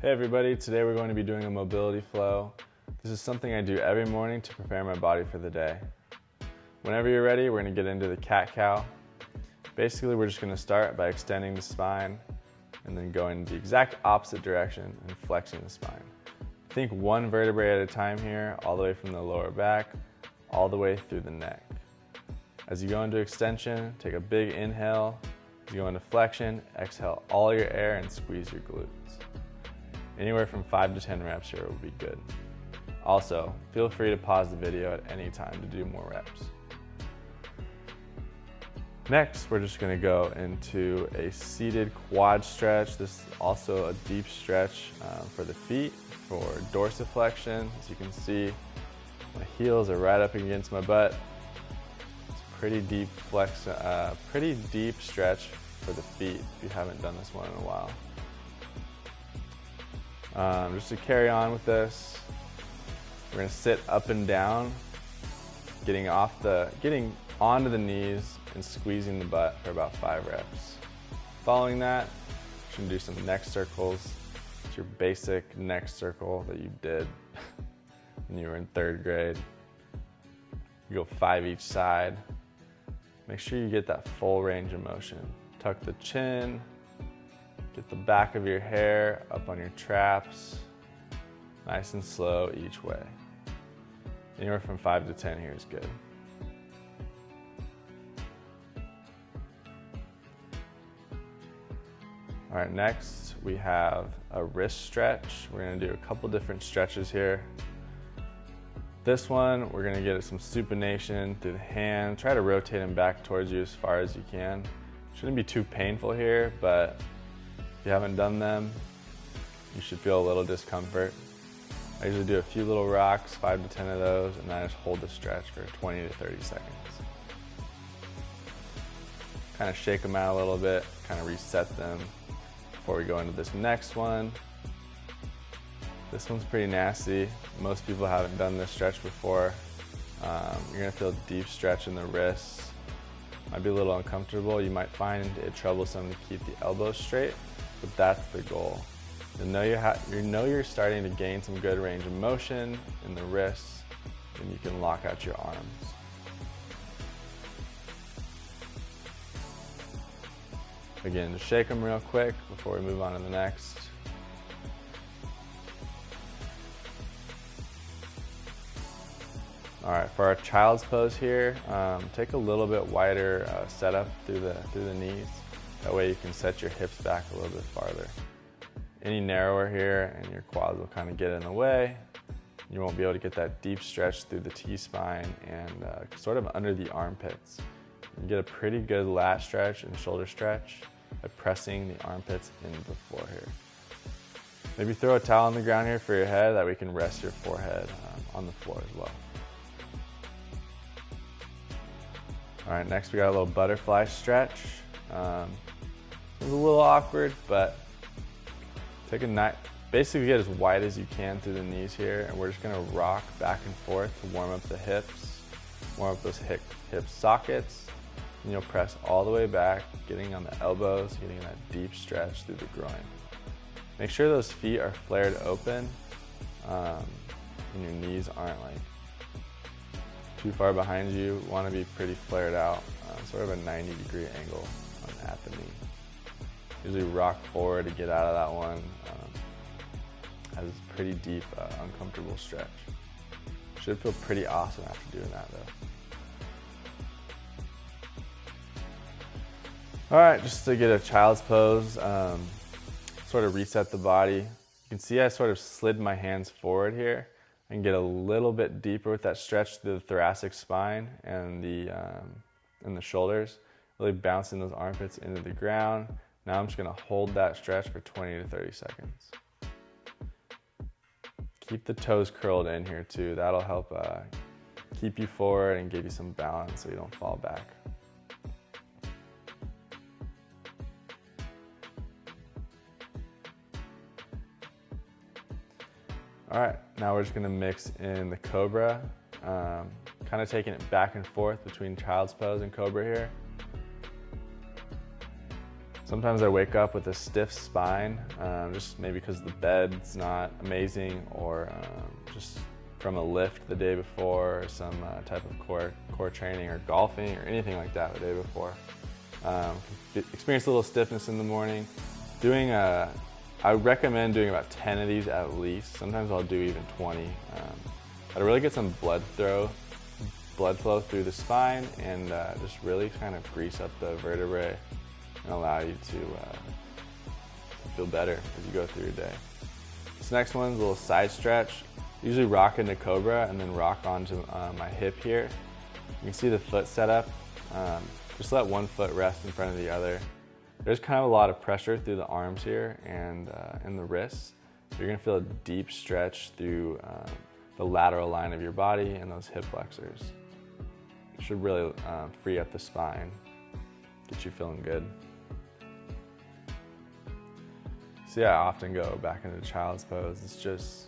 Hey everybody, today we're going to be doing a mobility flow. This is something I do every morning to prepare my body for the day. Whenever you're ready, we're going to get into the cat-cow. Basically, we're just going to start by extending the spine and then going the exact opposite direction and flexing the spine. Think one vertebrae at a time here, all the way from the lower back, all the way through the neck. As you go into extension, take a big inhale. As you go into flexion, exhale all your air and squeeze your glutes. Anywhere from 5 to 10 reps here will be good. Also, feel free to pause the video at any time to do more reps. Next, we're just going to go into a seated quad stretch. This is also a deep stretch for the feet, for dorsiflexion. As you can see, my heels are right up against my butt. It's a pretty deep pretty deep stretch for the feet if you haven't done this one in a while. Just to carry on with this, we're going to sit up and down, getting onto the knees and squeezing the butt for about 5 reps. Following that, you're going to do some neck circles. It's your basic neck circle that you did when you were in 3rd grade. You go 5 each side. Make sure you get that full range of motion. Tuck the chin. Get the back of your hair up on your traps, nice and slow each way. Anywhere from 5 to 10 here is good. All right, next we have a wrist stretch. We're gonna do a couple different stretches here. This one, we're gonna get some supination through the hand. Try to rotate them back towards you as far as you can. Shouldn't be too painful here, but if you haven't done them, you should feel a little discomfort. I usually do a few little rocks, 5 to 10 of those, and then I just hold the stretch for 20 to 30 seconds. Kind of shake them out a little bit, kind of reset them before we go into this next one. This one's pretty nasty. Most people haven't done this stretch before. You're gonna feel a deep stretch in the wrists. Might be a little uncomfortable. You might find it troublesome to keep the elbows straight, but that's the goal. You know you're starting to gain some good range of motion in the wrists, and you can lock out your arms. Again, just shake them real quick before we move on to the next. All right, for our child's pose here, take a little bit wider setup through the knees. That way you can set your hips back a little bit farther. Any narrower here and your quads will kind of get in the way. You won't be able to get that deep stretch through the T-spine and sort of under the armpits. You get a pretty good lat stretch and shoulder stretch by pressing the armpits into the floor here. Maybe throw a towel on the ground here for your head, that way you can rest your forehead on the floor as well. All right, next we got a little butterfly stretch. It was a little awkward, but basically get as wide as you can through the knees here, and we're just gonna rock back and forth to warm up the hips, warm up those hip sockets, and you'll press all the way back, getting on the elbows, getting that deep stretch through the groin. Make sure those feet are flared open, and your knees aren't like too far behind you. You want to be pretty flared out, sort of a 90-degree angle at the knee. Usually rock forward to get out of that one. Has a pretty deep, uncomfortable stretch. Should feel pretty awesome after doing that though. All right, just to get a child's pose, sort of reset the body. You can see I sort of slid my hands forward here and get a little bit deeper with that stretch through the thoracic spine and the shoulders, really bouncing those armpits into the ground. Now I'm just gonna hold that stretch for 20 to 30 seconds. Keep the toes curled in here too. That'll help keep you forward and give you some balance so you don't fall back. All right, now we're just gonna mix in the cobra, kind of taking it back and forth between child's pose and cobra here. Sometimes I wake up with a stiff spine, just maybe because the bed's not amazing, or just from a lift the day before, or some type of core training or golfing or anything like that the day before. Experience a little stiffness in the morning. I recommend doing about 10 of these at least. Sometimes I'll do even 20. But really get some blood flow through the spine, and just really kind of grease up the vertebrae and allow you to feel better as you go through your day. This next one's a little side stretch. Usually rock into Cobra and then rock onto my hip here. You can see the foot setup. Just let one foot rest in front of the other. There's kind of a lot of pressure through the arms here and in the wrists. So you're gonna feel a deep stretch through the lateral line of your body and those hip flexors. It should really free up the spine, get you feeling good. So yeah, I often go back into child's pose. It's just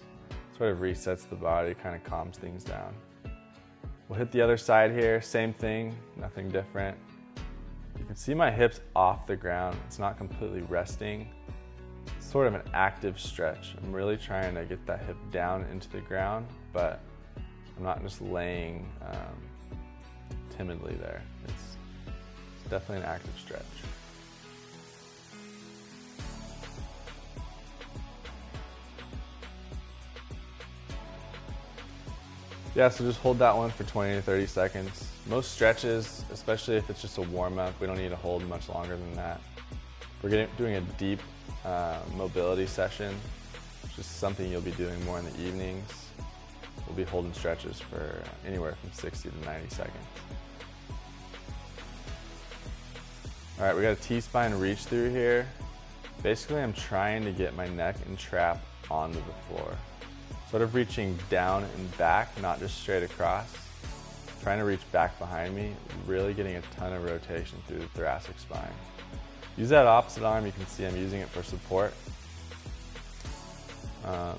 sort of resets the body, kind of calms things down. We'll hit the other side here, same thing, nothing different. You can see my hips off the ground. It's not completely resting. It's sort of an active stretch. I'm really trying to get that hip down into the ground, but I'm not just laying timidly there. It's definitely an active stretch. Yeah, so just hold that one for 20 to 30 seconds. Most stretches, especially if it's just a warm-up, we don't need to hold much longer than that. We're doing a deep mobility session, which is something you'll be doing more in the evenings. We'll be holding stretches for anywhere from 60 to 90 seconds. All right, we got a T-spine reach through here. Basically, I'm trying to get my neck and trap onto the floor. Sort of reaching down and back, not just straight across. Trying to reach back behind me, really getting a ton of rotation through the thoracic spine. Use that opposite arm, you can see I'm using it for support. If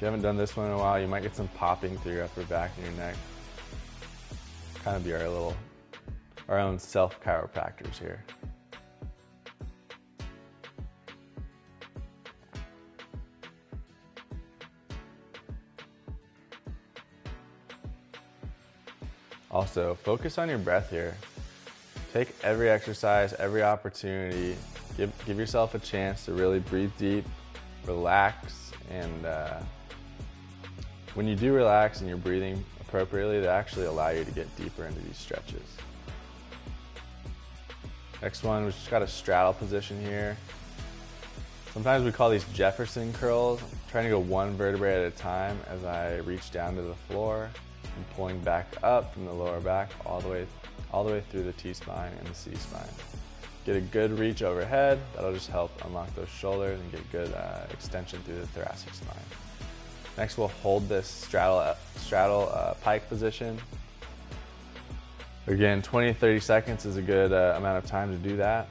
you haven't done this one in a while, you might get some popping through your upper back and your neck. Kind of be our own self-chiropractors here. Also, focus on your breath here. Take every exercise, every opportunity, give yourself a chance to really breathe deep, relax, and when you do relax and you're breathing appropriately, they actually allow you to get deeper into these stretches. Next one, we just got a straddle position here. Sometimes we call these Jefferson curls. I'm trying to go one vertebrae at a time as I reach down to the floor and pulling back up from the lower back all the way through the T-spine and the C-spine. Get a good reach overhead. That'll just help unlock those shoulders and get good extension through the thoracic spine. Next, we'll hold this straddle pike position. Again, 20 to 30 seconds is a good amount of time to do that.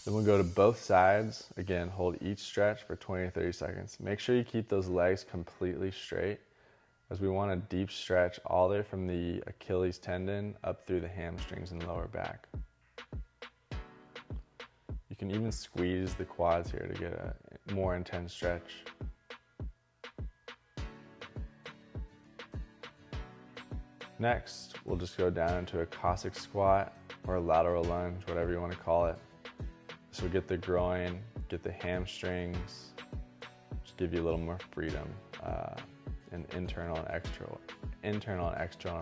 Then we'll go to both sides. Again, hold each stretch for 20 to 30 seconds. Make sure you keep those legs completely straight, as we want a deep stretch all the way from the Achilles tendon up through the hamstrings and lower back. You can even squeeze the quads here to get a more intense stretch. Next, we'll just go down into a Cossack squat or a lateral lunge, whatever you want to call it. This will get the groin, get the hamstrings, just give you a little more freedom in internal and external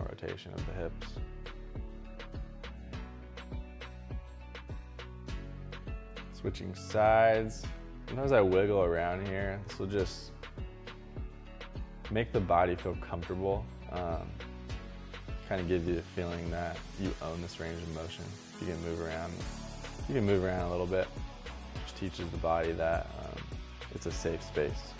rotation of the hips. Switching sides. Sometimes I wiggle around here. This will just make the body feel comfortable. Kind of give you the feeling that you own this range of motion. You can move around. You can move around a little bit, which teaches the body that it's a safe space.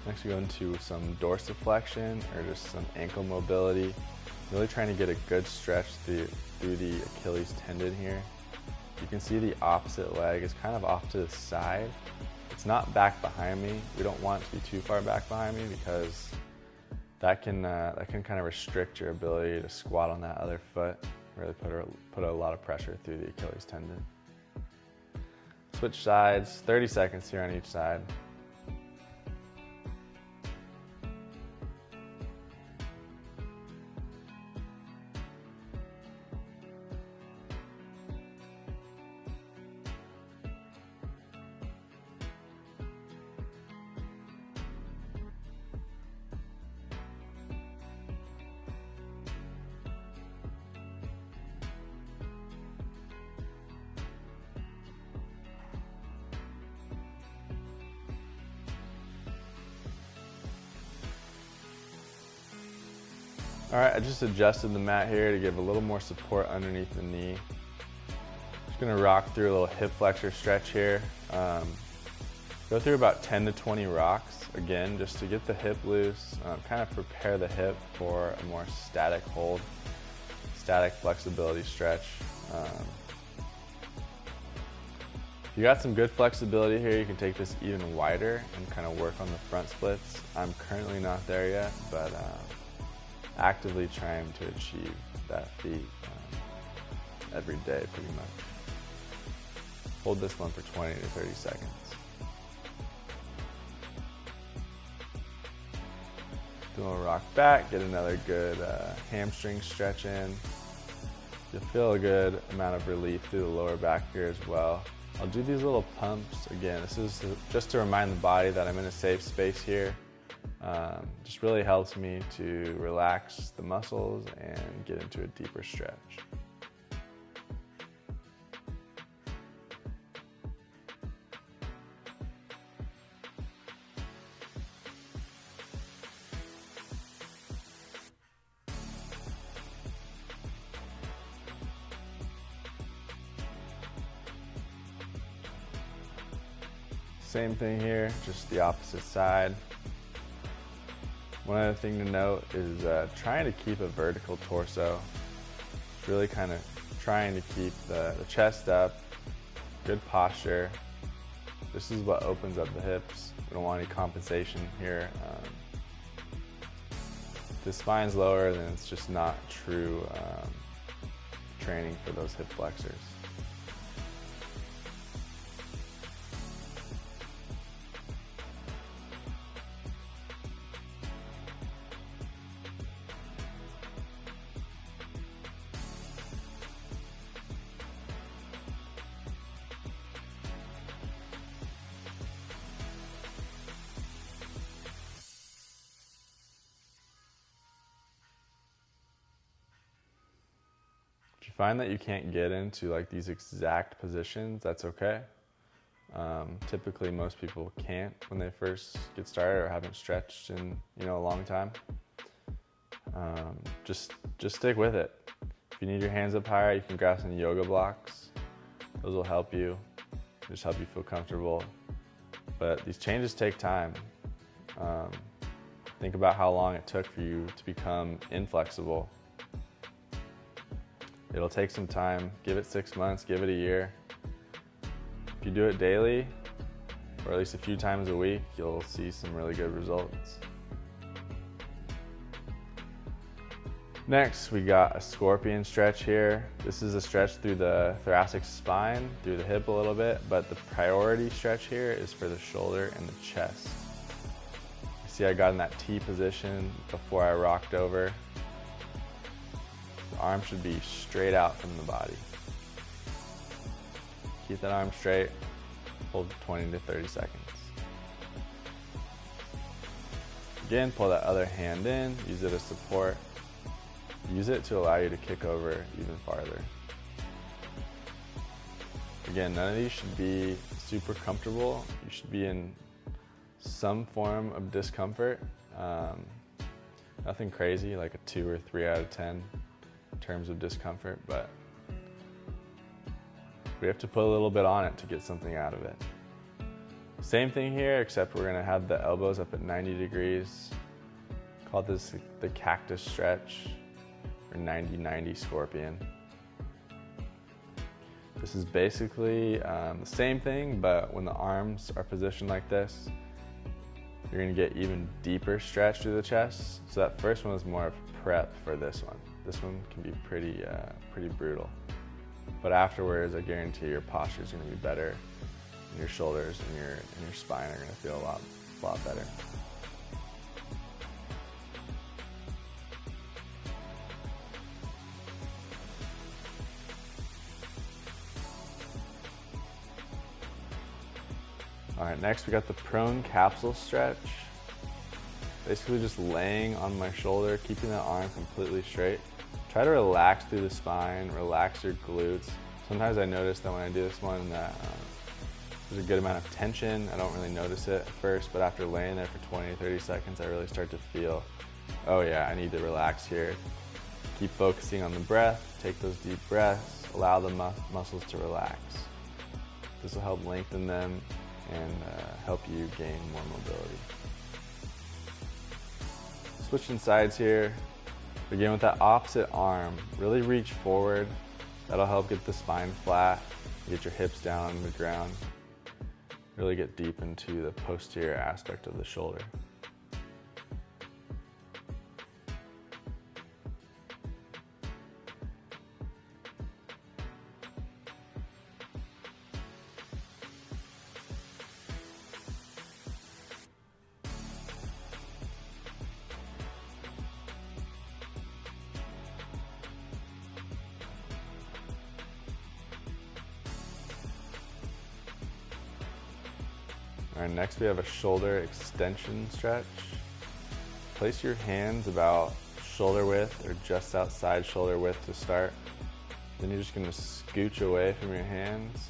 Next we go into some dorsiflexion or just some ankle mobility. Really trying to get a good stretch through the Achilles tendon here. You can see the opposite leg is kind of off to the side. It's not back behind me. We don't want it to be too far back behind me because that can kind of restrict your ability to squat on that other foot. Really put a lot of pressure through the Achilles tendon. Switch sides, 30 seconds here on each side. All right, I just adjusted the mat here to give a little more support underneath the knee. Just gonna rock through a little hip flexor stretch here. Go through about 10 to 20 rocks, again, just to get the hip loose, kind of prepare the hip for a more static hold, static flexibility stretch. If you got some good flexibility here, you can take this even wider and kind of work on the front splits. I'm currently not there yet, but actively trying to achieve that feat every day pretty much. Hold this one for 20 to 30 seconds. Do a little rock back, get another good hamstring stretch in. You'll feel a good amount of relief through the lower back here as well. I'll do these little pumps. Again, this is just to remind the body that I'm in a safe space here. Just really helps me to relax the muscles and get into a deeper stretch. Same thing here, just the opposite side. One other thing to note is trying to keep a vertical torso. Really kind of trying to keep the chest up, good posture. This is what opens up the hips. We don't want any compensation here. If the spine's lower, then it's just not true training for those hip flexors. If you find that you can't get into like these exact positions, that's okay. Typically most people can't when they first get started or haven't stretched in a long time. Just stick with it. If you need your hands up higher, you can grab some yoga blocks. Those will help you, just help you feel comfortable. But these changes take time. Think about how long it took for you to become inflexible. It'll take some time. Give it 6 months, give it a year. If you do it daily, or at least a few times a week, you'll see some really good results. Next, we got a scorpion stretch here. This is a stretch through the thoracic spine, through the hip a little bit, but the priority stretch here is for the shoulder and the chest. You see I got in that T position before I rocked over. The arm should be straight out from the body. Keep that arm straight, hold 20 to 30 seconds. Again, pull that other hand in, use it as support. Use it to allow you to kick over even farther. Again, none of these should be super comfortable. You should be in some form of discomfort. Nothing crazy, like a 2 or 3 out of 10 in terms of discomfort, but we have to put a little bit on it to get something out of it. Same thing here, except we're gonna have the elbows up at 90 degrees. Call this the cactus stretch. or 90-90 scorpion. This is basically the same thing, but when the arms are positioned like this, you're gonna get even deeper stretch through the chest. So that first one is more of prep for this one. This one can be pretty brutal. But afterwards, I guarantee your posture is gonna be better, and your shoulders and your spine are gonna feel a lot better. All right, next we got the prone capsule stretch. Basically just laying on my shoulder, keeping that arm completely straight. Try to relax through the spine, relax your glutes. Sometimes I notice that when I do this one that there's a good amount of tension. I don't really notice it at first, but after laying there for 20 or 30 seconds, I really start to feel, oh yeah, I need to relax here. Keep focusing on the breath, take those deep breaths, allow the muscles to relax. This will help lengthen them and help you gain more mobility. Switching sides here. Begin with that opposite arm. Really reach forward. That'll help get the spine flat, get your hips down on the ground. Really get deep into the posterior aspect of the shoulder. All right, next we have a shoulder extension stretch. Place your hands about shoulder width or just outside shoulder width to start. Then you're just gonna scooch away from your hands,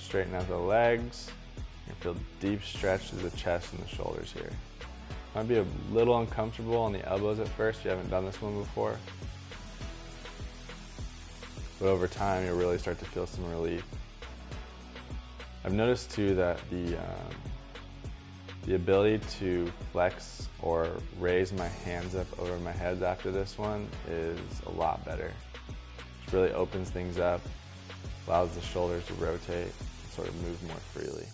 straighten out the legs. You're gonna feel deep stretch through the chest and the shoulders here. Might be a little uncomfortable on the elbows at first if you haven't done this one before. But over time, you'll really start to feel some relief. I've noticed too that the ability to flex or raise my hands up over my head after this one is a lot better. It really opens things up, allows the shoulders to rotate, and sort of move more freely.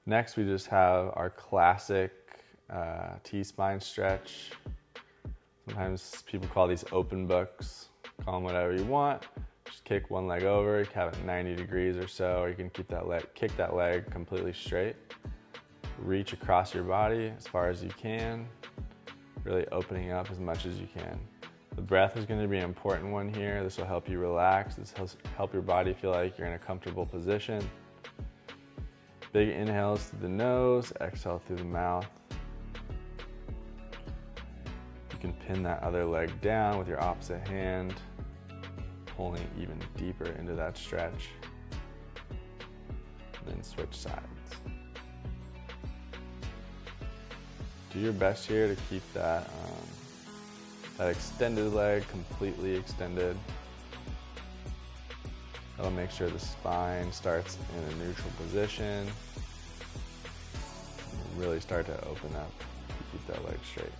Next, we just have our classic T-spine stretch. Sometimes people call these open books. Call them whatever you want. Just kick one leg over, have it 90 degrees or so, or you can keep that leg, kick that leg completely straight. Reach across your body as far as you can, really opening up as much as you can. The breath is going to be an important one here. This will help you relax. This will help your body feel like you're in a comfortable position. Big inhales through the nose, exhale through the mouth. You can pin that other leg down with your opposite hand, pulling even deeper into that stretch. And then switch sides. Do your best here to keep that, that extended leg completely extended. That'll make sure the spine starts in a neutral position. And really start to open up to keep that leg straight.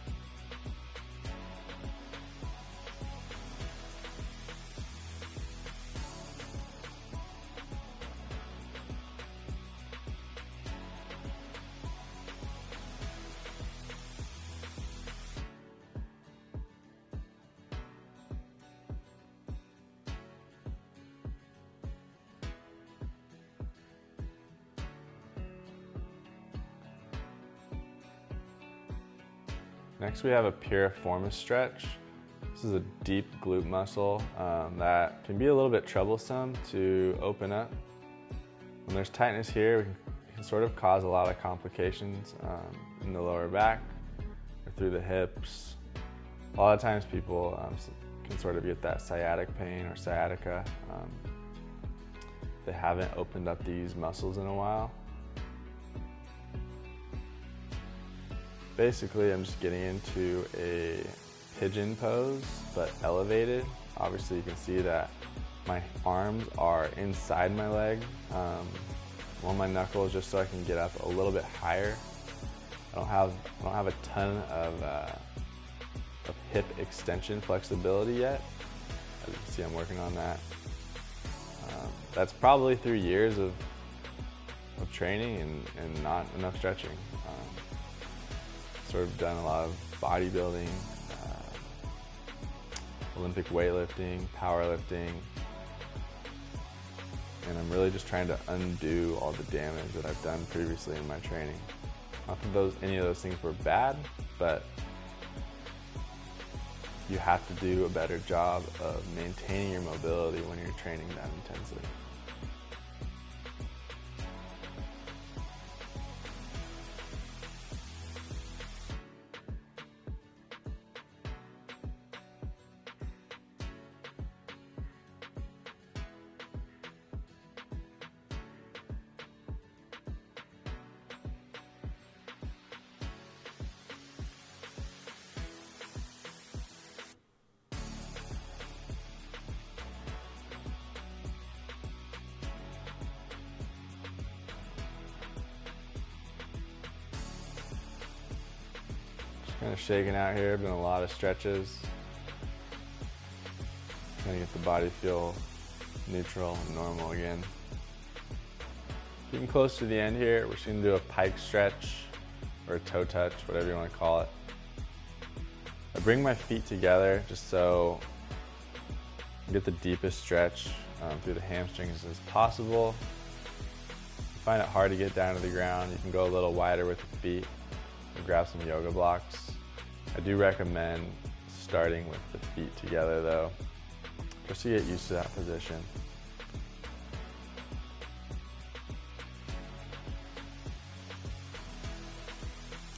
Next we have a piriformis stretch. This is a deep glute muscle that can be a little bit troublesome to open up. When there's tightness here, it can sort of cause a lot of complications in the lower back or through the hips. A lot of times people can sort of get that sciatic pain or sciatica if they haven't opened up these muscles in a while. Basically, I'm just getting into a pigeon pose, but elevated. Obviously, you can see that my arms are inside my leg on my knuckles just so I can get up a little bit higher I don't have a ton of hip extension flexibility yet. As you can see, I'm working on that. That's probably through years of training and not enough stretching. Sort of done a lot of bodybuilding, Olympic weightlifting, powerlifting, and I'm really just trying to undo all the damage that I've done previously in my training. Not that any of those things were bad, but you have to do a better job of maintaining your mobility when you're training that intensely. Kind of shaking out here, doing a lot of stretches. Trying to get the body feel neutral and normal again. Getting close to the end here, we're just gonna do a pike stretch or a toe touch, whatever you want to call it. I bring my feet together just so I get the deepest stretch through the hamstrings as possible. If you find it hard to get down to the ground, you can go a little wider with the feet and grab some yoga blocks. I do recommend starting with the feet together though, just to get used to that position.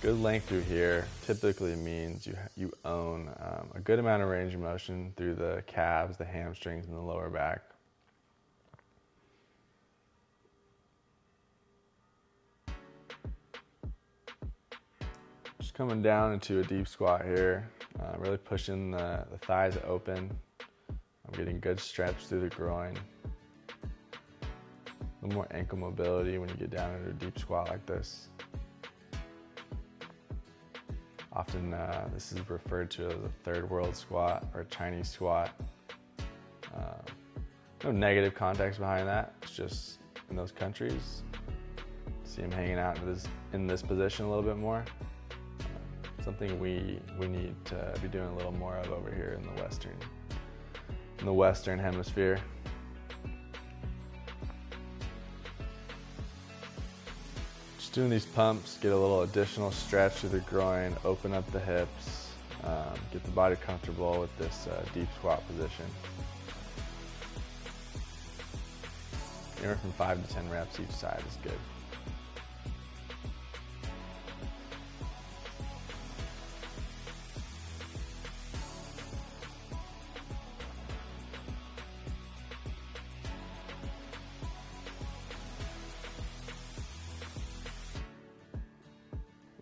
Good length through here typically means you own a good amount of range of motion through the calves, the hamstrings, and the lower back. Just coming down into a deep squat here, really pushing the thighs open. I'm getting good stretch through the groin. A little more ankle mobility when you get down into a deep squat like this. Often this is referred to as a third world squat or a Chinese squat. No negative context behind that. It's just in those countries, see them hanging out in this position a little bit more. Something we need to be doing a little more of over here in the Western Hemisphere. Just doing these pumps, get a little additional stretch through the groin, open up the hips, get the body comfortable with this deep squat position. Anywhere from 5 to 10 reps each side is good.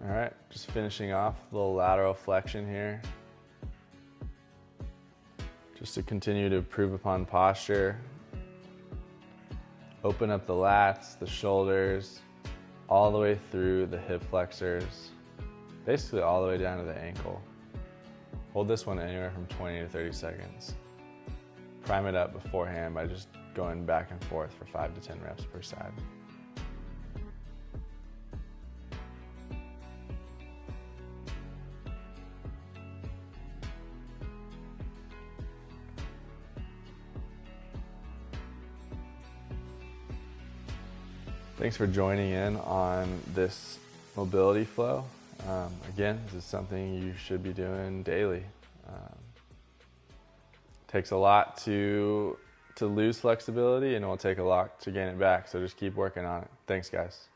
All right, just finishing off a little lateral flexion here. Just to continue to improve upon posture. Open up the lats, the shoulders, all the way through the hip flexors, basically all the way down to the ankle. Hold this one anywhere from 20 to 30 seconds. Prime it up beforehand by just going back and forth for 5 to 10 reps per side. Thanks for joining in on this mobility flow. Again, this is something you should be doing daily. Takes a lot to lose flexibility, and it will take a lot to gain it back, so just keep working on it. Thanks, guys.